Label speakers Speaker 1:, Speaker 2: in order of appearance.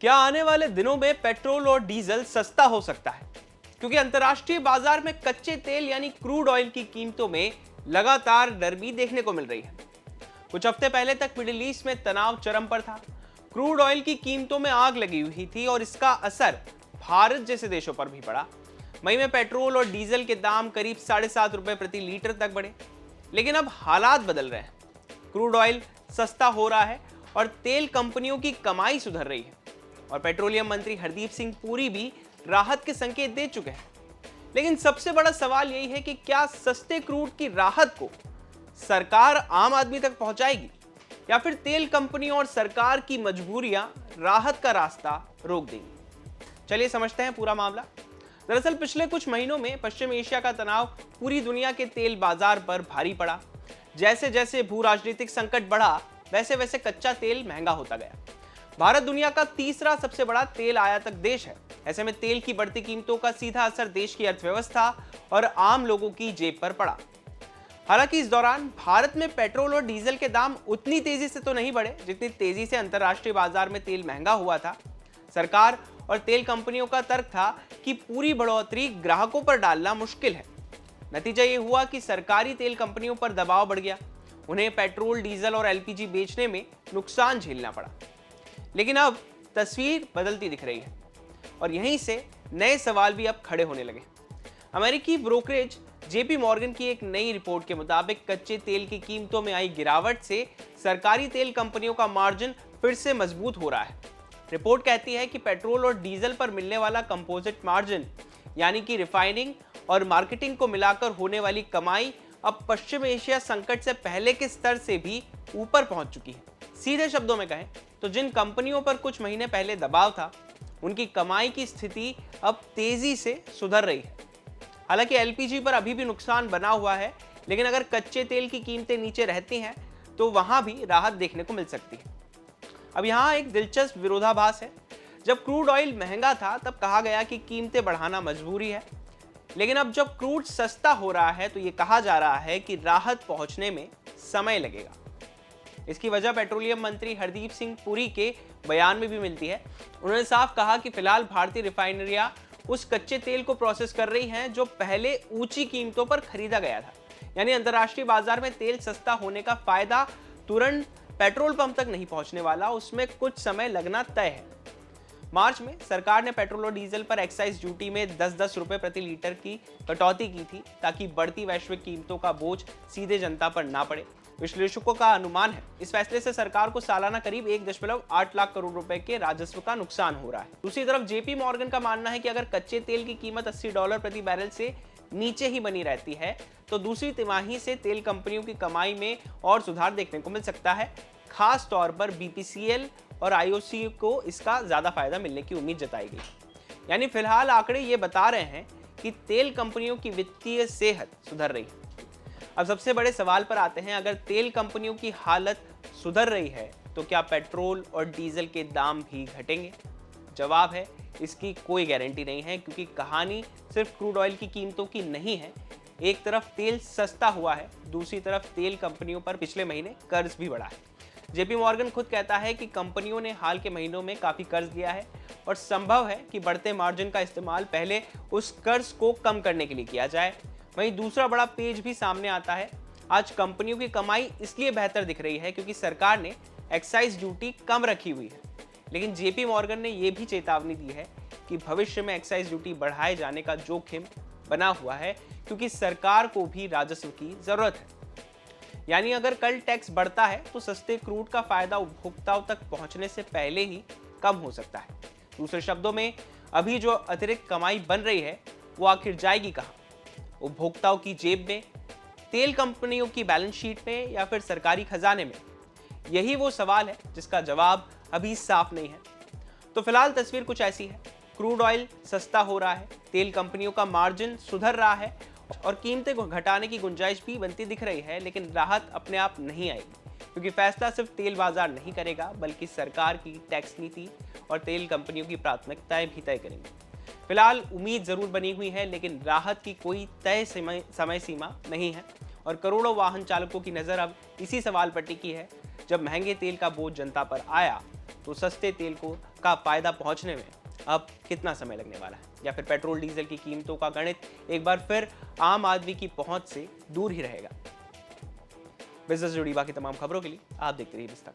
Speaker 1: क्या आने वाले दिनों में पेट्रोल और डीजल सस्ता हो सकता है? क्योंकि अंतर्राष्ट्रीय बाजार में कच्चे तेल यानी क्रूड ऑयल की कीमतों में लगातार नरमी देखने को मिल रही है। कुछ हफ्ते पहले तक मिडिल ईस्ट में तनाव चरम पर था। क्रूड ऑयल की कीमतों में आग लगी हुई थी और इसका असर भारत जैसे देशों पर भी पड़ा। मई में पेट्रोल और डीजल के दाम करीब ₹7.5 प्रति लीटर तक बढ़े। लेकिन अब हालात बदल रहे हैं। क्रूड ऑयल सस्ता हो रहा है और तेल कंपनियों की कमाई सुधर रही है। और पेट्रोलियम मंत्री हरदीप सिंह पुरी भी राहत के संकेत दे चुके हैं। लेकिन सबसे बड़ा सवाल यही है कि क्या सस्ते क्रूड की राहत को सरकार आम आदमी तक पहुंचाएगी या फिर तेल कंपनियों और सरकार की मजबूरियां राहत का रास्ता रोक देंगी। चलिए समझते हैं पूरा मामला। दरअसल पिछले कुछ महीनों में पश्चिम एशिया का तनाव पूरी दुनिया के तेल बाजार पर भारी पड़ा। जैसे जैसे भू राजनीतिक संकट बढ़ा वैसे वैसे कच्चा तेल महंगा होता गया। भारत दुनिया का तीसरा सबसे बड़ा तेल आयातक देश है। ऐसे में तेल की बढ़ती कीमतों का सीधा असर देश की अर्थव्यवस्था और आम लोगों की जेब पर पड़ा। हालांकि इस दौरान भारत में पेट्रोल और डीजल के दाम उतनी तेजी से तो नहीं बढ़े जितनी तेजी से अंतर्राष्ट्रीय बाजार में तेल महंगा हुआ था। सरकार और तेल कंपनियों का तर्क था कि पूरी बढ़ोतरी ग्राहकों पर डालना मुश्किल है। नतीजा ये हुआ कि सरकारी तेल कंपनियों पर दबाव बढ़ गया। उन्हें पेट्रोल, डीजल और एलपीजी बेचने में नुकसान झेलना पड़ा। लेकिन अब तस्वीर बदलती दिख रही है और यहीं से नए सवाल भी अब खड़े होने लगे। अमेरिकी ब्रोकरेज जेपी मॉर्गन की एक नई रिपोर्ट के मुताबिक कच्चे तेल की कीमतों में आई गिरावट से सरकारी तेल कंपनियों का मार्जिन फिर से मजबूत हो रहा है। रिपोर्ट कहती है कि पेट्रोल और डीजल पर मिलने वाला कंपोजिट मार्जिन यानी कि रिफाइनिंग और मार्केटिंग को मिलाकर होने वाली कमाई अब पश्चिम एशिया संकट से पहले के स्तर से भी ऊपर पहुंच चुकी है। सीधे शब्दों में कहें तो जिन कंपनियों पर कुछ महीने पहले दबाव था उनकी कमाई की स्थिति अब तेजी से सुधर रही है। हालांकि एलपीजी पर अभी भी नुकसान बना हुआ है, लेकिन अगर कच्चे तेल की कीमतें नीचे रहती हैं तो वहां भी राहत देखने को मिल सकती है। अब यहाँ एक दिलचस्प विरोधाभास है। जब क्रूड ऑयल महंगा था तब कहा गया कि कीमतें बढ़ाना मजबूरी है, लेकिन अब जब क्रूड सस्ता हो रहा है तो ये कहा जा रहा है कि राहत पहुंचने में समय लगेगा। इसकी वजह पेट्रोलियम मंत्री हरदीप सिंह पुरी के बयान में भी मिलती है। उन्होंने साफ कहा कि फिलहाल भारतीय रिफाइनरियां उस कच्चे तेल को प्रोसेस कर रही हैं जो पहले ऊंची कीमतों पर खरीदा गया था। यानी अंतर्राष्ट्रीय बाजार में तेल सस्ता होने का फायदा तुरंत पेट्रोल पंप तक नहीं पहुंचने वाला, उसमें कुछ समय लगना तय है। मार्च में सरकार ने पेट्रोल और डीजल पर एक्साइज ड्यूटी में 10-10 रुपए प्रति लीटर की कटौती की थी ताकि बढ़ती वैश्विक कीमतों का बोझ सीधे जनता पर ना पड़े। विश्लेषकों का अनुमान है इस फैसले से सरकार को सालाना करीब 1.8 लाख करोड़ रुपए के राजस्व का नुकसान हो रहा है। दूसरी तरफ जेपी मॉर्गन का मानना है कि अगर कच्चे तेल की कीमत $80 प्रति बैरल से नीचे ही बनी रहती है तो दूसरी तिमाही से तेल कंपनियों की कमाई में और सुधार देखने को मिल सकता है। खास तौर पर बीपीसीएल और आईओसी को इसका ज्यादा फायदा मिलने की उम्मीद जताई गई। यानी फिलहाल आंकड़े ये बता रहे हैं कि तेल कंपनियों की वित्तीय सेहत सुधर रही है। अब सबसे बड़े सवाल पर आते हैं, अगर तेल कंपनियों की हालत सुधर रही है तो क्या पेट्रोल और डीजल के दाम भी घटेंगे? जवाब है इसकी कोई गारंटी नहीं है, क्योंकि कहानी सिर्फ क्रूड ऑयल की कीमतों की नहीं है। एक तरफ तेल सस्ता हुआ है, दूसरी तरफ तेल कंपनियों पर पिछले महीने कर्ज भी बढ़ा है। जेपी मॉर्गन खुद कहता है कि कंपनियों ने हाल के महीनों में काफी कर्ज लिया है और संभव है कि बढ़ते मार्जिन का इस्तेमाल पहले उस कर्ज को कम करने के लिए किया जाए। वहीं दूसरा बड़ा पेज भी सामने आता है। आज कंपनियों की कमाई इसलिए बेहतर दिख रही है क्योंकि सरकार ने एक्साइज ड्यूटी कम रखी हुई है। लेकिन जेपी मॉर्गन ने यह भी चेतावनी दी है कि भविष्य में एक्साइज ड्यूटी बढ़ाए जाने का जोखिम बना हुआ है, क्योंकि सरकार को भी राजस्व की जरूरत है। यानी अगर कल टैक्स बढ़ता है तो सस्ते क्रूड का फायदा उपभोक्ताओं तक पहुंचने से पहले ही कम हो सकता है। दूसरे शब्दों में, अभी जो अतिरिक्त कमाई बन रही है वो आखिर जाएगी कहां? उपभोक्ताओं की जेब में, तेल कंपनियों की बैलेंस शीट में, या फिर सरकारी खजाने में? यही वो सवाल है जिसका जवाब अभी साफ नहीं है। तो फिलहाल तस्वीर कुछ ऐसी है। क्रूड ऑयल सस्ता हो रहा है, तेल कंपनियों का मार्जिन सुधर रहा है और कीमतें को घटाने की गुंजाइश भी बनती दिख रही है। लेकिन राहत अपने आप नहीं आएगी, क्योंकि फैसला सिर्फ तेल बाजार नहीं करेगा, बल्कि सरकार की टैक्स नीति और तेल कंपनियों की प्राथमिकताएं भी तय करेंगी। फिलहाल उम्मीद जरूर बनी हुई है, लेकिन राहत की कोई तय समय सीमा नहीं है और करोड़ों वाहन चालकों की नज़र अब इसी सवाल पर टिकी है। जब महंगे तेल का बोझ जनता पर आया तो सस्ते तेल को का फायदा पहुंचने में अब कितना समय लगने वाला है, या फिर पेट्रोल डीजल की कीमतों का गणित एक बार फिर आम आदमी की पहुंच से दूर ही रहेगा। बिजनेस से जुड़ी बाकी तमाम खबरों के लिए आप देखते रहिए बिज़ तक।